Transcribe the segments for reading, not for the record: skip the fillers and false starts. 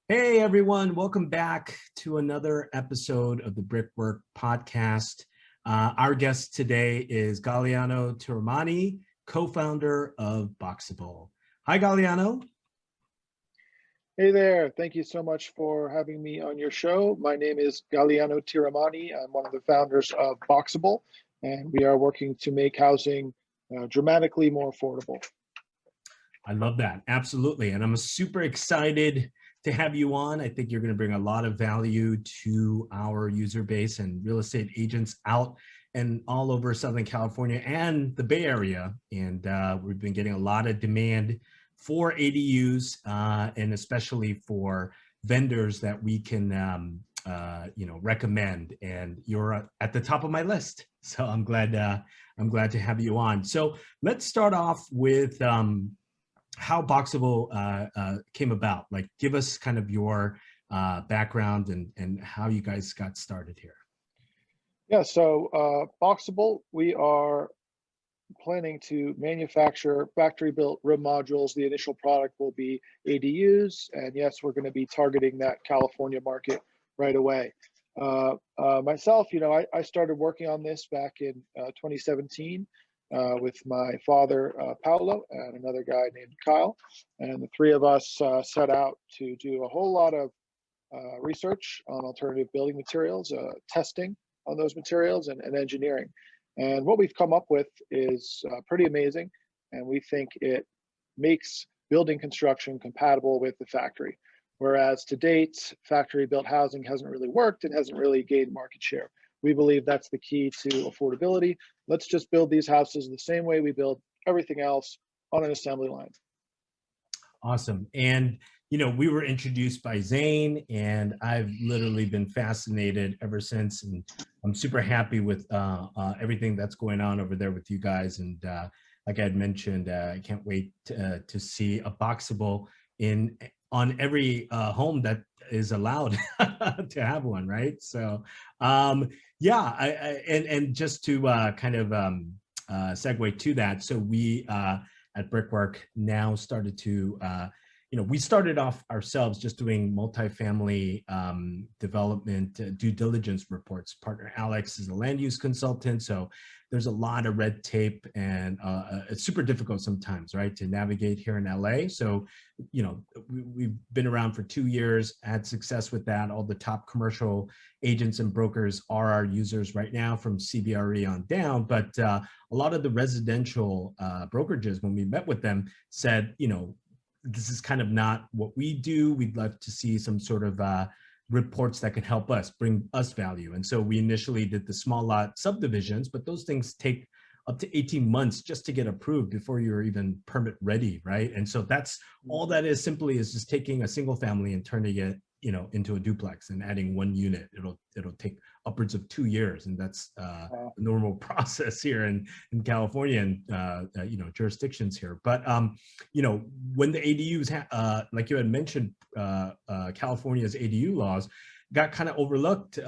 Hey everyone, welcome back to another episode of the Brickwork Podcast. Our guest today is Galiano Tiramani, co-founder of Boxabl. Hi Galiano. Hey there. Thank you so much for having me on your show. My name is Galiano Tiramani. I'm one of the founders of Boxabl, and we are working to make housing dramatically more affordable. I love that, absolutely. And I'm super excited to have you on. I think you're going to bring a lot of value to our user base and real estate agents out and all over Southern California and the Bay Area. And we've been getting a lot of demand for ADUs and especially for vendors that we can recommend. And you're at the top of my list. So I'm glad to have you on. So let's start off with how Boxabl came about. Like, give us kind of your background and how you guys got started here. Yeah, so Boxabl, we are planning to manufacture factory-built room modules. The initial product will be ADUs, and yes, we're going to be targeting that California market right away. Myself, I started working on this back in 2017 with my father, Paolo, and another guy named Kyle. And the three of us set out to do a whole lot of research on alternative building materials, testing on those materials, and engineering. And what we've come up with is pretty amazing. And we think it makes building construction compatible with the factory. Whereas to date, factory built housing hasn't really worked and hasn't really gained market share. We believe that's the key to affordability. Let's just build these houses the same way we build everything else on an assembly line. Awesome. And, we were introduced by Zane, and I've literally been fascinated ever since. And I'm super happy with everything that's going on over there with you guys. And like I had mentioned, I can't wait to see a Boxabl on every home that is allowed to have one, right? So and just to kind of segue to that, so we at Brickwork now started to we started off ourselves just doing multifamily development due diligence reports. Partner Alex is a land use consultant, so there's a lot of red tape, and it's super difficult sometimes, right, to navigate here in LA. So, we've been around for 2 years, had success with that. All the top commercial agents and brokers are our users right now from CBRE on down. But a lot of the residential brokerages, when we met with them, said, this is kind of not what we do. We'd love to see some sort of reports that could help us, bring us value. And so we initially did the small lot subdivisions, but those things take up to 18 months just to get approved before you're even permit ready, right? And so that's all that is, simply is just taking a single family and turning it, into a duplex and adding one unit. It'll take upwards of 2 years, and that's the normal process here in California and jurisdictions here. But when the ADUs, like you had mentioned, California's ADU laws got kind of overlooked,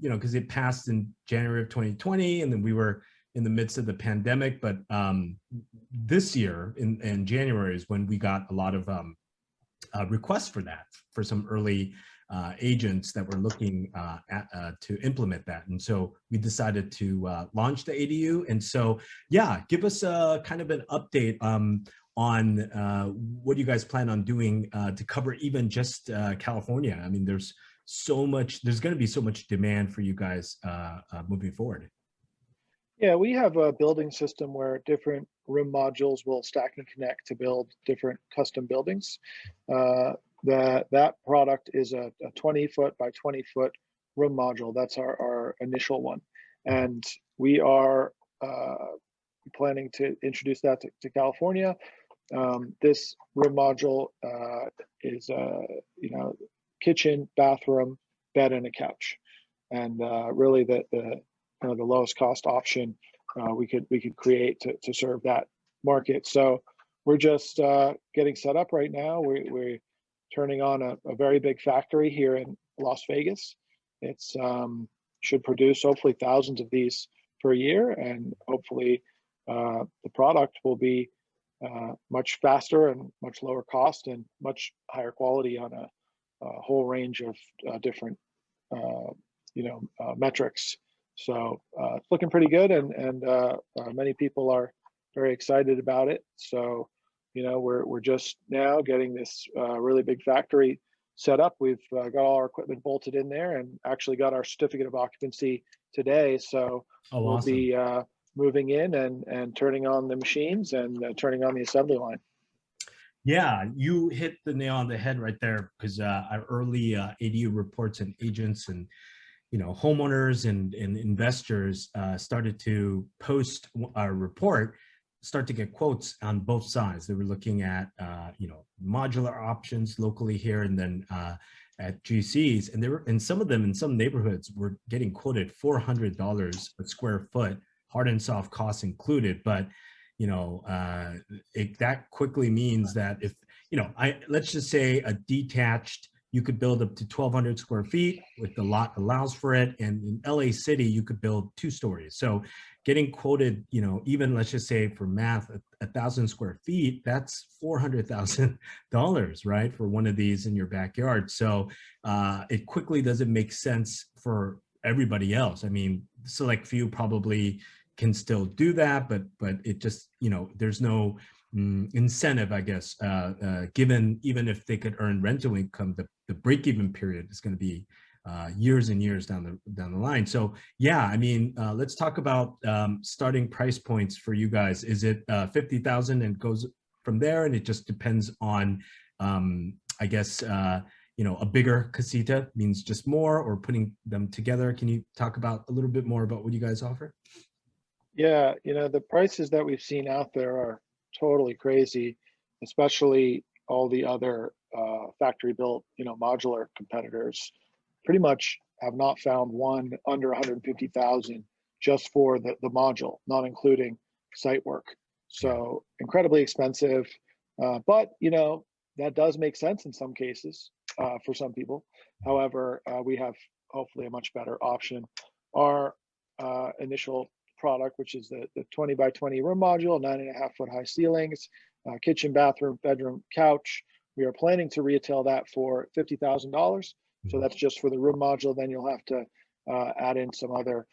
because it passed in January of 2020, and then we were in the midst of the pandemic. But this year in January is when we got a lot of requests for some early agents that were looking to implement that. And so we decided to launch the ADU. And so, yeah, give us kind of an update on what you guys plan on doing to cover even just California. I mean, there's going to be so much demand for you guys moving forward. Yeah, we have a building system where different room modules will stack and connect to build different custom buildings. That product is a 20-foot by 20-foot room module. That's our initial one. And we are planning to introduce that to California. This room module is kitchen, bathroom, bed, and a couch. And really the kind of the lowest cost option we could create to serve that market. So we're just getting set up right now. We're turning on a very big factory here in Las Vegas. It's should produce hopefully thousands of these per year, and hopefully the product will be much faster and much lower cost and much higher quality on whole range of different metrics. So it's looking pretty good, and many people are very excited about it. So we're just now getting this really big factory set up. We've got all our equipment bolted in there, and actually got our certificate of occupancy today. So Oh, we'll awesome. be moving in and turning on the machines and turning on the assembly line. Yeah, you hit the nail on the head right there, because our early ADU reports and agents and homeowners and investors started to post our report, start to get quotes on both sides. They were looking at modular options locally here, and then at GCs, and they were, and some of them in some neighborhoods were getting quoted $400 a square foot, hard and soft costs included. But that quickly means that if let's just say a detached, you could build up to 1,200 square feet if the lot allows for it. And in LA City, you could build 2 stories. So getting quoted, even let's just say for math, 1,000 square feet, that's $400,000, right? For one of these in your backyard. So it quickly doesn't make sense for everybody else. I mean, select few probably can still do that, but it just, there's no incentive, I guess, given, even if they could earn rental income, the break-even period is going to be years and years down the line. So yeah, I mean, let's talk about starting price points for you guys. Is it 50,000 and goes from there, and it just depends on, I guess, a bigger casita means just more, or putting them together? Can you talk about a little bit more about what you guys offer? Yeah, the prices that we've seen out there are totally crazy, especially all the other factory built, modular competitors. Pretty much have not found one under 150,000 just for the module, not including site work. So incredibly expensive, but that does make sense in some cases for some people. However, we have hopefully a much better option. Our initial product, which is the 20 by 20 room module, 9.5-foot high ceilings, kitchen, bathroom, bedroom, couch. We are planning to retail that for $50,000. So that's just for the room module. Then you'll have to add in some other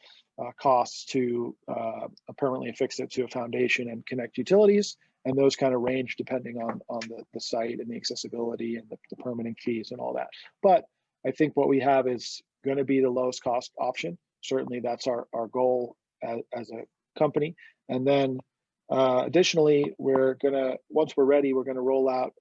costs to permanently affix it to a foundation and connect utilities. And those kind of range depending on the site and the accessibility and the permitting fees and all that. But I think what we have is going to be the lowest cost option. Certainly that's our goal as a company. And then additionally, once we're ready, we're going to roll out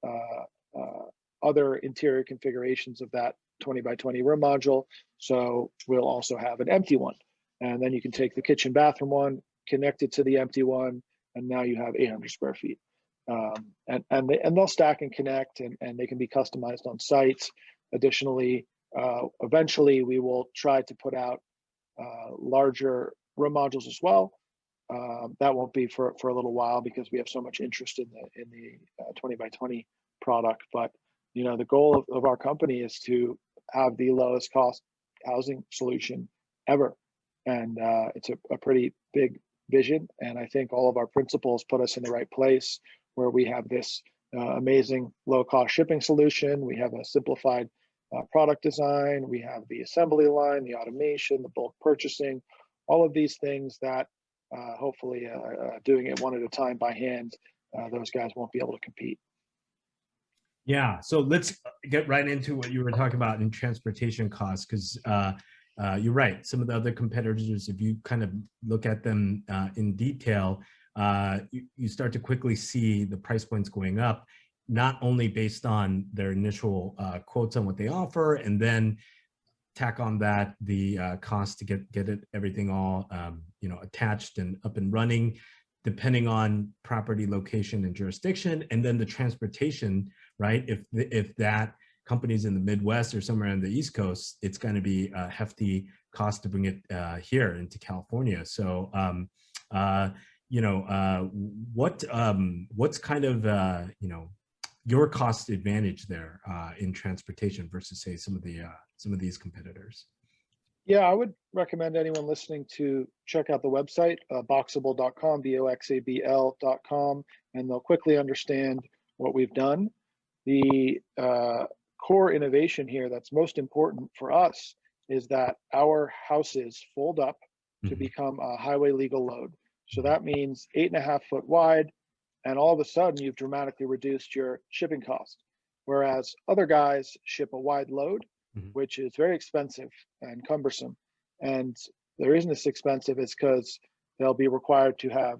other interior configurations of that 20 by 20 room module. So we'll also have an empty one. And then you can take the kitchen bathroom one, connect it to the empty one, and now you have 800 square feet. And they'll stack and connect, and they can be customized on site. Additionally, eventually we will try to put out larger room modules as well. That won't be for a little while because we have so much interest in the 20 by 20 product. But the goal of our company is to have the lowest cost housing solution ever, and it's a pretty big vision. And I think all of our principles put us in the right place, where we have this amazing low cost shipping solution. We have a simplified product design. We have the assembly line, the automation, the bulk purchasing, all of these things that hopefully doing it one at a time by hand, those guys won't be able to compete. Yeah, so let's get right into what you were talking about in transportation costs, because you're right. Some of the other competitors, if you kind of look at them in detail, you start to quickly see the price points going up, not only based on their initial quotes on what they offer, and then tack on that the cost to get everything all attached and up and running, depending on property location and jurisdiction, and then the transportation, right? If that company's in the Midwest or somewhere on the East Coast, it's going to be a hefty cost to bring it here into California. So, what's kind of your cost advantage there in transportation versus, say, some of these competitors? Yeah, I would recommend anyone listening to check out the website, boxabl.com, boxabl.com, and they'll quickly understand what we've done. The core innovation here that's most important for us is that our houses fold up to Mhm. become a highway legal load. So Mhm. that means 8.5 foot wide, and all of a sudden you've dramatically reduced your shipping cost. Whereas other guys ship a wide load, Mhm. which is very expensive and cumbersome. And the reason it's expensive is because they'll be required to have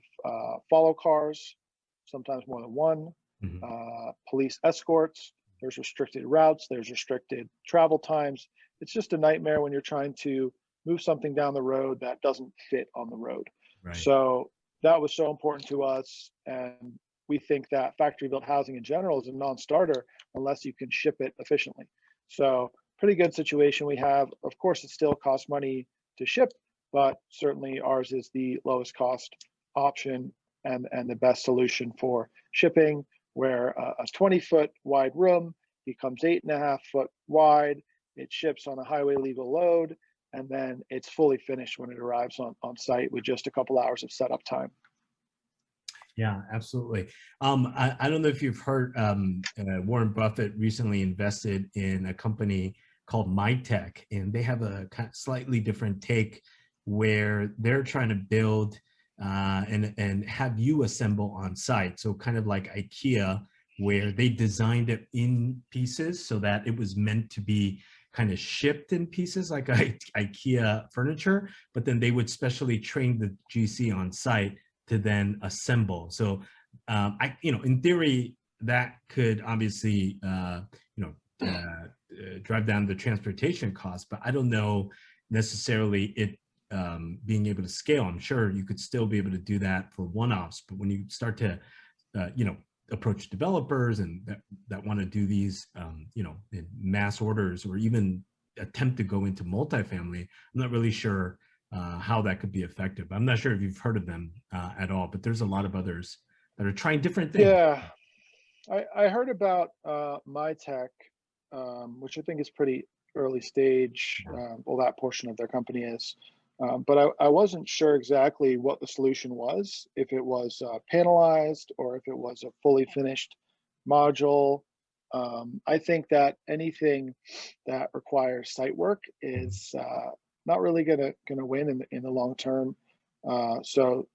follow cars, sometimes more than one, Mhm. police escorts. There's restricted routes, there's restricted travel times. It's just a nightmare when you're trying to move something down the road that doesn't fit on the road. Right. So that was so important to us. And we think that factory built housing in general is a non starter unless you can ship it efficiently. So, pretty good situation we have. Of course, it still costs money to ship, but certainly ours is the lowest cost option and the best solution for shipping, where a 20-foot wide room becomes 8.5 foot wide. It ships on a highway legal load, and then it's fully finished when it arrives on site with just a couple hours of setup time. Yeah, absolutely. I don't know if you've heard, Warren Buffett recently invested in a company called MyTech, and they have a slightly different take where they're trying to build and have you assemble on site. So kind of like IKEA, where they designed it in pieces so that it was meant to be kind of shipped in pieces like IKEA furniture, but then they would specially train the GC on site to then assemble. So, in theory, that could obviously, drive down the transportation costs, but I don't know necessarily it being able to scale. I'm sure you could still be able to do that for one-offs, but when you start to, approach developers and that want to do these, in mass orders or even attempt to go into multifamily, I'm not really sure how that could be effective. I'm not sure if you've heard of them at all, but there's a lot of others that are trying different things. Yeah, I heard about MyTech, which I think is pretty early stage. Yeah. Well, that portion of their company is. But I wasn't sure exactly what the solution was, if it was panelized or if it was a fully finished module. I think that anything that requires site work Mhm. is not really gonna win in the long term. So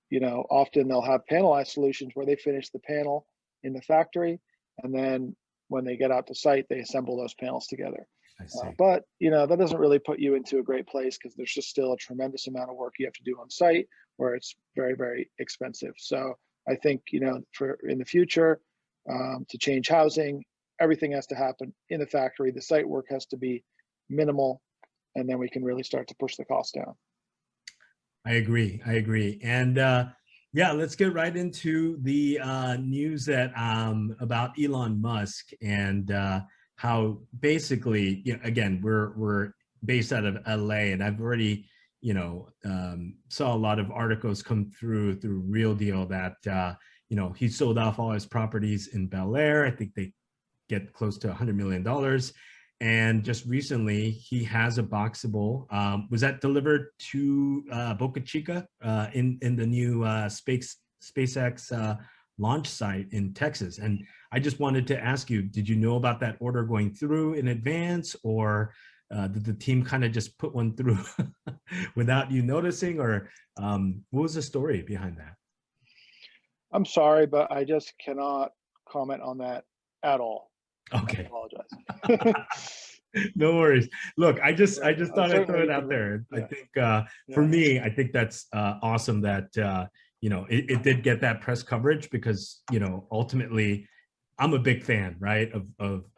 often they'll have panelized solutions where they finish the panel in the factory, and then when they get out to site, they assemble those panels together. I see. But that doesn't really put you into a great place because there's just still a tremendous amount of work you have to do on site, where it's very, very expensive. So I think for in the future, to change housing, everything has to happen in the factory. The site work has to be minimal, and then we can really start to push the cost down. I agree. I agree. And yeah, let's get right into the news that about Elon Musk and how basically, again, we're based out of LA, and I've already, saw a lot of articles come through Real Deal that he sold off all his properties in Bel Air. I think they get close to $100 million. And just recently, he has a Boxabl. Was that delivered to Boca Chica in the new SpaceX launch site in Texas? And I just wanted to ask you, did you know about that order going through in advance, or did the team kind of just put one through without you noticing, or what was the story behind that? I'm sorry, but I just cannot comment on that at all. I Okay. apologize. No worries. Look, I just thought I'd throw Certainly it you out can. there. I Yeah, think for yeah, me, I think that's awesome that it did get that press coverage because ultimately I'm a big fan, right, of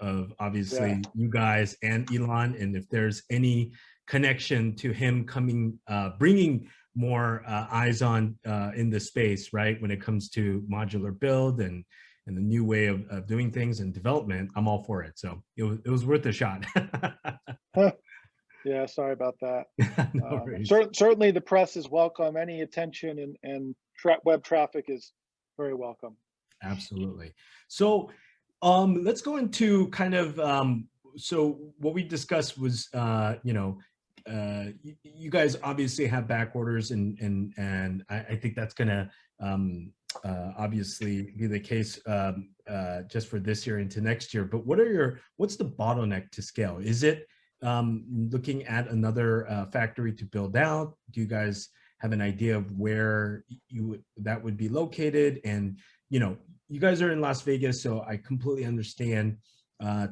yeah. obviously you guys and Elon, and if there's any connection to him coming, bringing more eyes on in the space, right, when it comes to modular build and the new way of doing things and development, I'm all for it. So it was worth a shot. Huh. Yeah, sorry about that. No worries. Certainly, the press is welcome. Any attention and web traffic is very welcome. Absolutely. So let's go into kind of so what we discussed was you guys obviously have back orders and I think that's gonna obviously be the case just for this year into next year. But what's the bottleneck to scale? Is it looking at another factory to build out? Do you guys have an idea of where that would be located? And you guys are in Las Vegas, so I completely understand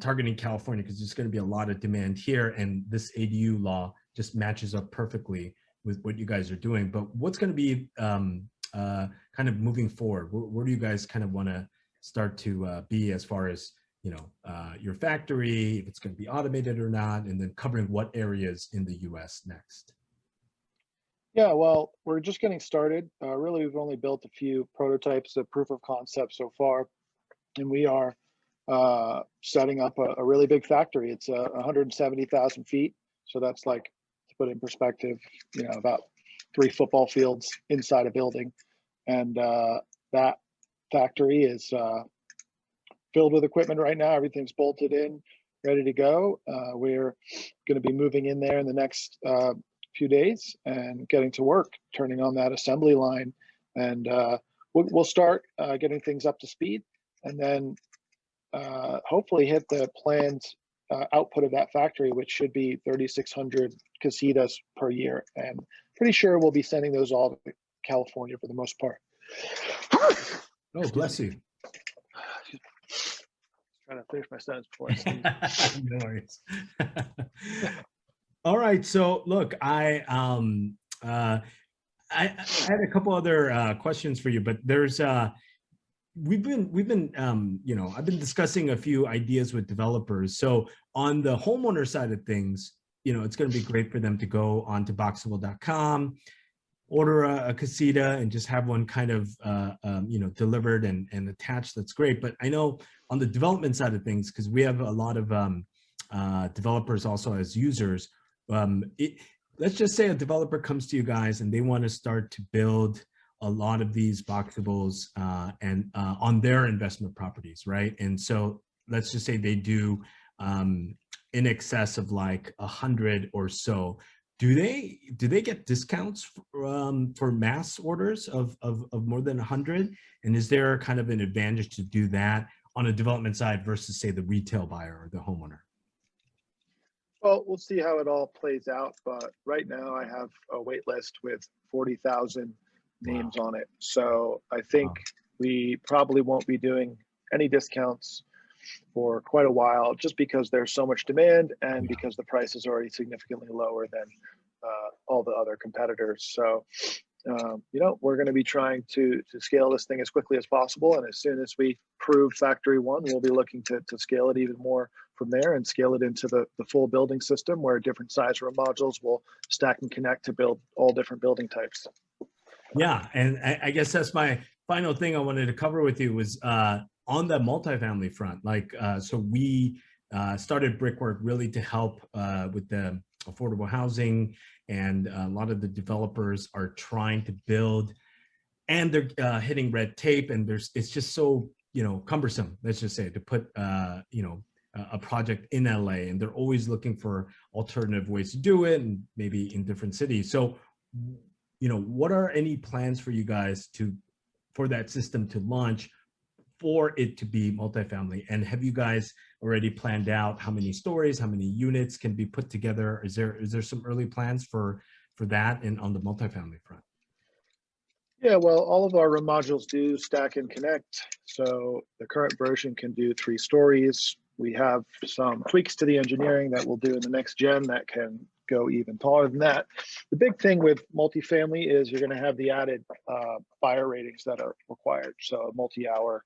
targeting California because there's going to be a lot of demand here, and this ADU law just matches up perfectly with what you guys are doing. But what's going to be kind of moving forward? Where do you guys kind of want to start to be as far as your factory, if it's going to be automated or not, and then covering what areas in the US next? Yeah, well, we're just getting started. Really, we've only built a few prototypes of proof of concept so far, and we are setting up a really big factory. It's 170,000 feet. So that's like, to put it in perspective, about 3 football fields inside a building. And that factory is filled with equipment right now. Everything's bolted in, ready to go. We're going to be moving in there in the next few days and getting to work, turning on that assembly line. And we'll start getting things up to speed, and then hopefully hit the planned output of that factory, which should be 3,600 casitas per year. And pretty sure we'll be sending those all to California for the most part. Oh, bless you. Trying to finish my sentence before I sneeze. No worries. All right. So look, I had a couple other questions for you, but there's we've been I've been discussing a few ideas with developers. So on the homeowner side of things, it's going to be great for them to go onto boxabl.com, order a casita, and just have one kind of delivered and attached. That's great. But I know on the development side of things, because we have a lot of developers also as users, let's just say a developer comes to you guys and they want to start to build a lot of these Boxables and on their investment properties, right? And so let's just say they do in excess of like 100 or so. Do they get discounts for mass orders of more than 100? And is there kind of an advantage to do that on a development side versus, say, the retail buyer or the homeowner? Well, we'll see how it all plays out. But right now I have a wait list with 40,000 names on it. So I think we probably won't be doing any discounts for quite a while, just because there's so much demand and because the price is already significantly lower than all the other competitors. So, we're going to be trying to scale this thing as quickly as possible. And as soon as we prove factory 1, we'll be looking to scale it even more from there and scale it into the full building system, where different size room modules will stack and connect to build all different building types. Yeah, and I guess that's my final thing I wanted to cover with you was on the multifamily front. Like, so we started Brickwork really to help with the affordable housing, and a lot of the developers are trying to build, and they're hitting red tape, and it's just so cumbersome, let's just say, to put a project in LA, and they're always looking for alternative ways to do it, and maybe in different cities. So what are any plans for you guys for that system to launch, for it to be multifamily? And have you guys already planned out how many stories, how many units can be put together? Is there some early plans for that and on the multifamily front? Yeah, well, all of our room modules do stack and connect. So the current version can do 3 stories. We have some tweaks to the engineering that we'll do in the next gen that can go even taller than that. The big thing with multifamily is you're going to have the added fire ratings that are required. So a multi-hour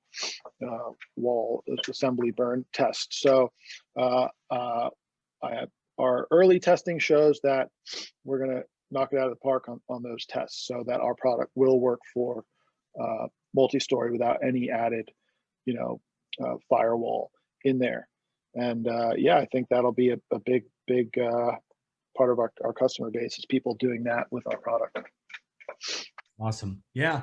wall assembly burn test. So our early testing shows that we're going to knock it out of the park on those tests, so that our product will work for multi-story without any added, firewall in there. And yeah, I think that'll be a big part of our customer base, is people doing that with our product. Awesome. Yeah.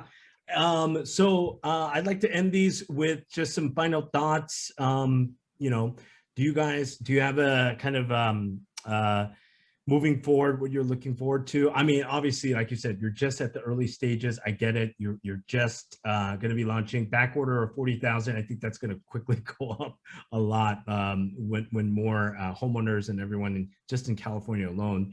So I'd like to end these with just some final thoughts. Do you have a kind of moving forward, what you're looking forward to. I mean, obviously, like you said, you're just at the early stages. I get it. You're just going to be launching back order of 40,000. I think that's going to quickly go up a lot when more homeowners and everyone just in California alone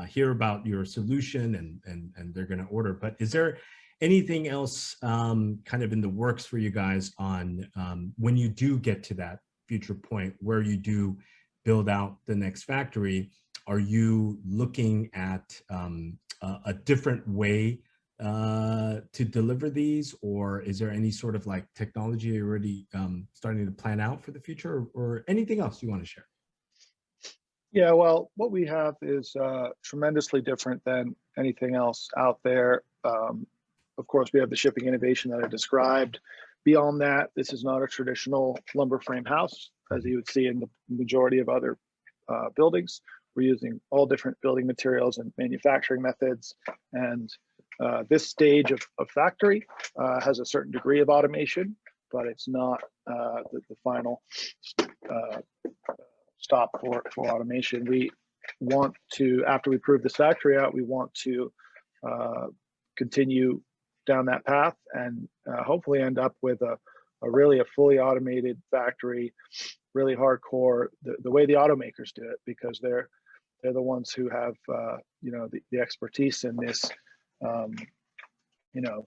hear about your solution and they're going to order. But is there anything else kind of in the works for you guys on when you do get to that future point where you do build out the next factory? Are you looking at a different way to deliver these, or is there any sort of like technology you're already starting to plan out for the future, or anything else you want to share? Yeah, well, what we have is tremendously different than anything else out there. Of course, we have the shipping innovation that I described. Beyond that, this is not a traditional lumber frame house, as you would see in the majority of other buildings. We're using all different building materials and manufacturing methods. And this stage of factory has a certain degree of automation, but it's not the final stop for automation. We want to, after we prove this factory out, we want to continue down that path and hopefully end up with a really fully automated factory, really hardcore, the way the automakers do it, because they're the ones who have you know, the expertise in this you know,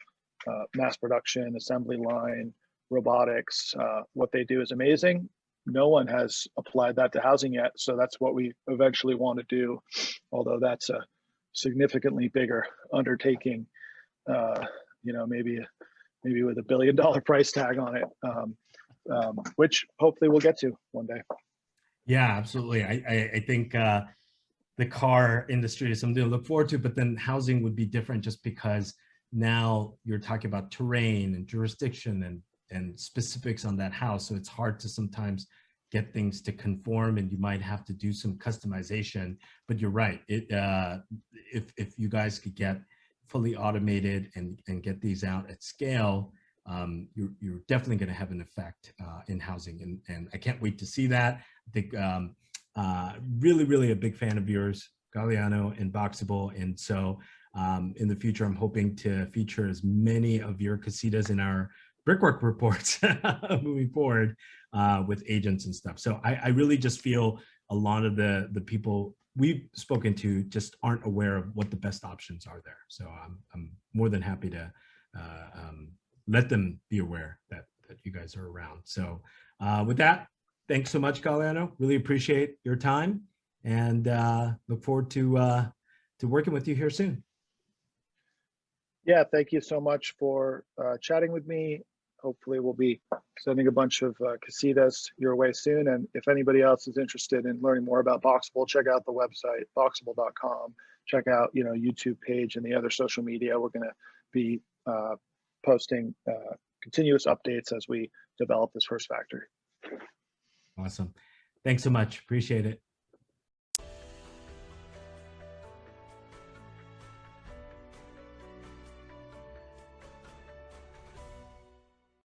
mass production, assembly line, robotics. What they do is amazing. No one has applied that to housing yet, so that's what we eventually want to do, although that's a significantly bigger undertaking, you know, maybe with $1 billion price tag on it, which hopefully we'll get to one day. Yeah, absolutely. I think the car industry is something to look forward to, but then housing would be different just because now you're talking about terrain and jurisdiction and specifics on that house. So it's hard to sometimes get things to conform, and you might have to do some customization. But you're right. If you guys could get fully automated and get these out at scale, you're definitely going to have an effect in housing. And I can't wait to see that. I think really a big fan of yours, Galiano and Boxabl. And so in the future, I'm hoping to feature as many of your casitas in our brickwork reports moving forward with agents and stuff. So I really just feel a lot of the people we've spoken to just aren't aware of what the best options are there. So I'm more than happy to let them be aware that you guys are around. So with that, thanks so much, Galiano. Really appreciate your time, and look forward to working with you here soon. Yeah, thank you so much for chatting with me. Hopefully we'll be sending a bunch of casitas your way soon. And if anybody else is interested in learning more about Boxabl, check out the website, boxabl.com. Check out, you know, YouTube page and the other social media. We're going to be posting continuous updates as we develop this first factory. Awesome. Thanks so much. Appreciate it.